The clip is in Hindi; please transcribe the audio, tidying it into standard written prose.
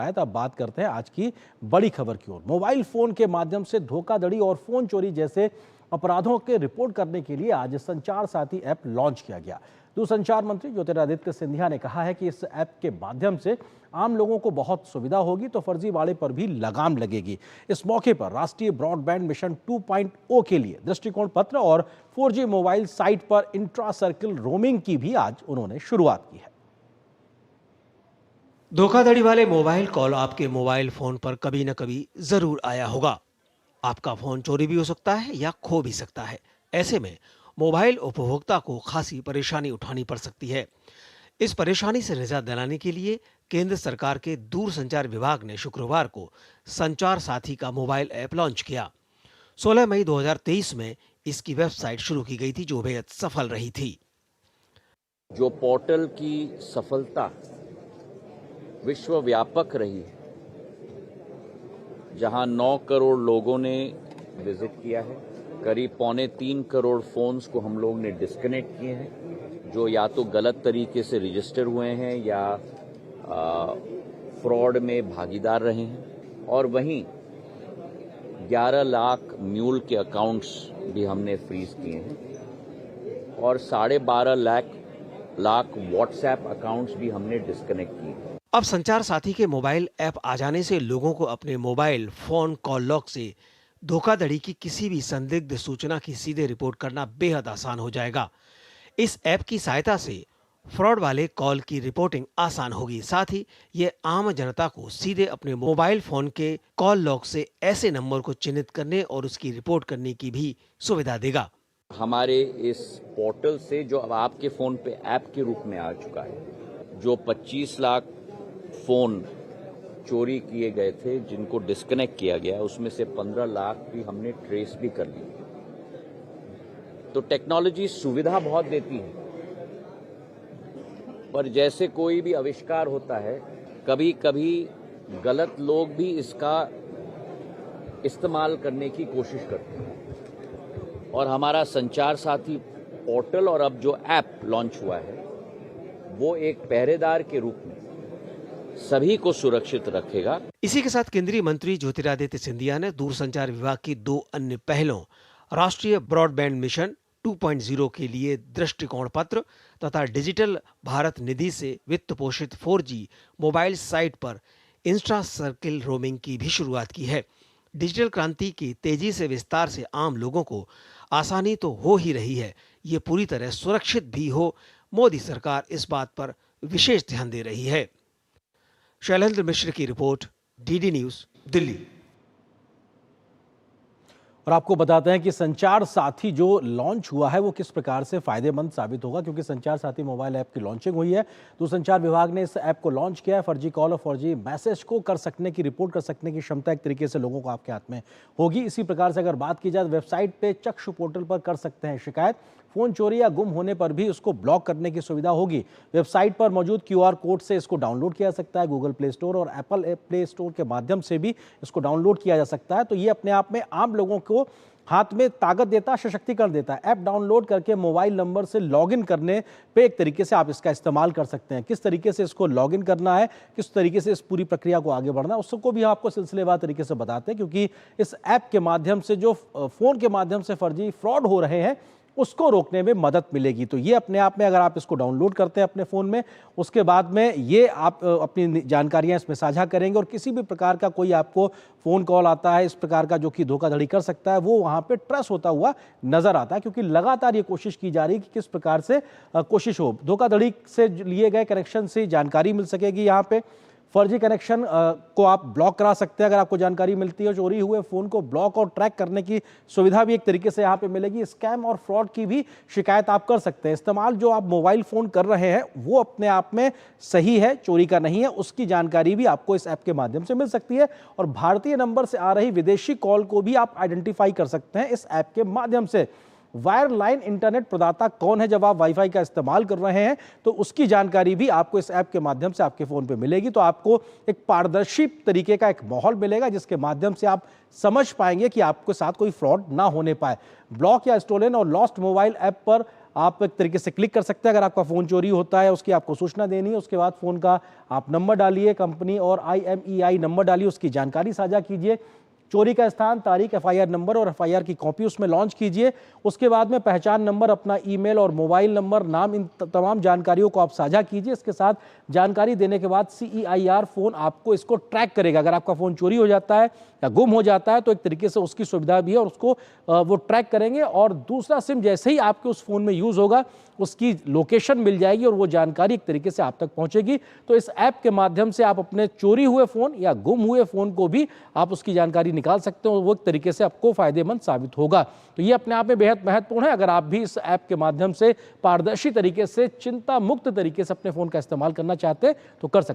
अब बात करते हैं आज की बड़ी खबर की ओर। मोबाइल फोन के माध्यम से धोखाधड़ी और फोन चोरी जैसे अपराधों के रिपोर्ट करने के लिए आज संचार साथी ऐप लॉन्च किया गया। दूरसंचार मंत्री ज्योतिरादित्य सिंधिया ने कहा है कि इस ऐप के माध्यम से आम लोगों को बहुत सुविधा होगी तो फर्जीवाड़े पर भी लगाम लगेगी। इस मौके पर राष्ट्रीय ब्रॉडबैंड मिशन 2.0 के लिए दृष्टिकोण पत्र और 4G मोबाइल साइट पर इंट्रा सर्किल रोमिंग की भी आज उन्होंने शुरुआत की है। धोखाधड़ी वाले मोबाइल कॉल आपके मोबाइल फोन पर कभी न कभी जरूर आया होगा। आपका फोन चोरी भी हो सकता है या खो भी सकता है। ऐसे में मोबाइल उपभोक्ता को खासी परेशानी उठानी पड़ सकती है। इस परेशानी से निजात दिलाने के लिए केंद्र सरकार के दूरसंचार विभाग ने शुक्रवार को संचार साथी का मोबाइल ऐप लॉन्च किया। 16 मई 2023 में इसकी वेबसाइट शुरू की गई थी, जो बेहद सफल रही थी। जो पोर्टल की सफलता विश्वव्यापक रही है, जहां 9 करोड़ लोगों ने विजिट किया है, करीब 2.25 करोड़ फोन्स को हम लोग ने डिस्कनेक्ट किए हैं, जो या तो गलत तरीके से रजिस्टर हुए हैं या फ्रॉड में भागीदार रहे हैं। और वहीं 11 लाख म्यूल के अकाउंट्स भी हमने फ्रीज किए हैं और 12.5 लाख व्हाट्सएप अकाउंट्स भी हमने डिस्कनेक्ट किए हैं। अब संचार साथी के मोबाइल ऐप आ जाने से लोगों को अपने मोबाइल फोन कॉल लॉग से धोखाधड़ी की किसी भी संदिग्ध सूचना की सीधे रिपोर्ट करना बेहद आसान हो जाएगा। इस ऐप की सहायता से फ्रॉड वाले कॉल की रिपोर्टिंग आसान होगी। साथ ही ये आम जनता को सीधे अपने मोबाइल फोन के कॉल लॉग से ऐसे नंबर को चिन्हित करने और उसकी रिपोर्ट करने की भी सुविधा देगा। हमारे इस पोर्टल से जो अब आपके फोन पे ऐप के रूप में आ चुका है, जो 25 लाख फोन चोरी किए गए थे, जिनको डिस्कनेक्ट किया गया, उसमें से 15 लाख भी हमने ट्रेस भी कर लिए। तो टेक्नोलॉजी सुविधा बहुत देती है, पर जैसे कोई भी आविष्कार होता है, कभी कभी गलत लोग भी इसका इस्तेमाल करने की कोशिश करते हैं। और हमारा संचार साथी पोर्टल और अब जो ऐप लॉन्च हुआ है, वो एक पहरेदार के रूप में सभी को सुरक्षित रखेगा। इसी के साथ केंद्रीय मंत्री ज्योतिरादित्य सिंधिया ने दूरसंचार विभाग की 2 अन्य पहलों राष्ट्रीय ब्रॉडबैंड मिशन 2.0 के लिए दृष्टिकोण पत्र तथा डिजिटल भारत निधि से वित्त पोषित 4G मोबाइल साइट पर इंस्टा सर्किल रोमिंग की भी शुरुआत की है। डिजिटल क्रांति की तेजी से विस्तार से आम लोगों को आसानी तो हो ही रही है, ये पूरी तरह सुरक्षित भी हो। मोदी सरकार इस बात पर विशेष ध्यान दे रही है। शैलेंद्र मिश्र की रिपोर्ट, डीडी न्यूज, दिल्ली। और आपको बताते हैं कि संचार साथी जो लॉन्च हुआ है वो किस प्रकार से फायदेमंद साबित होगा, क्योंकि संचार साथी मोबाइल ऐप की लॉन्चिंग हुई है। दूरसंचार विभाग ने इस ऐप को लॉन्च किया है। फर्जी कॉल और फर्जी मैसेज को कर सकने की, रिपोर्ट कर सकने की क्षमता एक तरीके से लोगों को आपके हाथ में होगी। इसी प्रकार से अगर बात की जाए, वेबसाइट पे चक्षु पोर्टल पर कर सकते हैं शिकायत। फोन चोरी या गुम होने पर भी उसको ब्लॉक करने की सुविधा होगी। वेबसाइट पर मौजूद QR कोड से इसको डाउनलोड किया जा सकता है। गूगल प्ले स्टोर और एप्पल प्ले स्टोर के माध्यम से भी इसको डाउनलोड किया जा सकता है। तो ये अपने आप में आम लोगों को हाथ में ताकत देता है, सशक्तिकरण देता है। ऐप डाउनलोड करके मोबाइल नंबर से लॉगिन करने पे एक तरीके से आप इसका इस्तेमाल कर सकते हैं। किस तरीके से इसको लॉगिन करना है, किस तरीके से इस पूरी प्रक्रिया को आगे बढ़ना है, उसको भी आपको सिलसिलेवार तरीके से बताते हैं, क्योंकि इस ऐप के माध्यम से जो फोन के माध्यम से फर्जी फ्रॉड हो रहे हैं उसको रोकने में मदद मिलेगी। तो ये अपने आप में अगर आप इसको डाउनलोड करते हैं अपने फ़ोन में, उसके बाद में ये आप अपनी जानकारियां इसमें साझा करेंगे और किसी भी प्रकार का कोई आपको फ़ोन कॉल आता है इस प्रकार का जो कि धोखाधड़ी कर सकता है, वो वहाँ पे ट्रेस होता हुआ नज़र आता है। क्योंकि लगातार ये कोशिश की जा रही है कि किस प्रकार से कोशिश हो, धोखाधड़ी से लिए गए कनेक्शन से जानकारी मिल सकेगी। यहाँ पे फर्जी कनेक्शन को आप ब्लॉक करा सकते हैं अगर आपको जानकारी मिलती है। चोरी हुए फ़ोन को ब्लॉक और ट्रैक करने की सुविधा भी एक तरीके से यहाँ पे मिलेगी। स्कैम और फ्रॉड की भी शिकायत आप कर सकते हैं। इस्तेमाल जो आप मोबाइल फ़ोन कर रहे हैं वो अपने आप में सही है, चोरी का नहीं है, उसकी जानकारी भी आपको इस ऐप के माध्यम से मिल सकती है। और भारतीय नंबर से आ रही विदेशी कॉल को भी आप आइडेंटिफाई कर सकते हैं इस ऐप के माध्यम से। वायरलाइन इंटरनेट प्रदाता कौन है, जब आप वाईफाई का इस्तेमाल कर रहे हैं तो उसकी जानकारी भी आपको इस ऐप के माध्यम से आपके फोन पे मिलेगी। तो आपको एक पारदर्शी तरीके का एक माहौल मिलेगा जिसके माध्यम से आप समझ पाएंगे कि आपके साथ कोई फ्रॉड ना होने पाए। ब्लॉक या स्टोलन और लॉस्ट मोबाइल ऐप पर आप एक तरीके से क्लिक कर सकते हैं। अगर आपका फ़ोन चोरी होता है, उसकी आपको सूचना देनी है, उसके बाद फ़ोन का आप नंबर डालिए, कंपनी और IMEI नंबर डालिए, उसकी जानकारी साझा कीजिए, चोरी का स्थान, तारीख, FIR नंबर और FIR की कॉपी उसमें लॉन्च कीजिए। उसके बाद में पहचान नंबर, अपना ईमेल और मोबाइल नंबर, नाम, इन तमाम जानकारियों को आप साझा कीजिए। इसके साथ जानकारी देने के बाद CEIR फ़ोन आपको इसको ट्रैक करेगा। अगर आपका फ़ोन चोरी हो जाता है या गुम हो जाता है तो एक तरीके से उसकी सुविधा भी है और उसको वो ट्रैक करेंगे और दूसरा सिम जैसे ही आपके उस फ़ोन में यूज़ होगा उसकी लोकेशन मिल जाएगी और वो जानकारी एक तरीके से आप तक पहुंचेगी। तो इस ऐप के माध्यम से आप अपने चोरी हुए फ़ोन या गुम हुए फ़ोन को भी आप उसकी जानकारी निकाल सकते हो और वो एक तरीके से आपको फ़ायदेमंद साबित होगा। तो ये अपने आप में बेहद महत्वपूर्ण है। अगर आप भी इस ऐप के माध्यम से पारदर्शी तरीके से, चिंता मुक्त तरीके से अपने फ़ोन का इस्तेमाल करना चाहते हैं तो कर सकते हैं।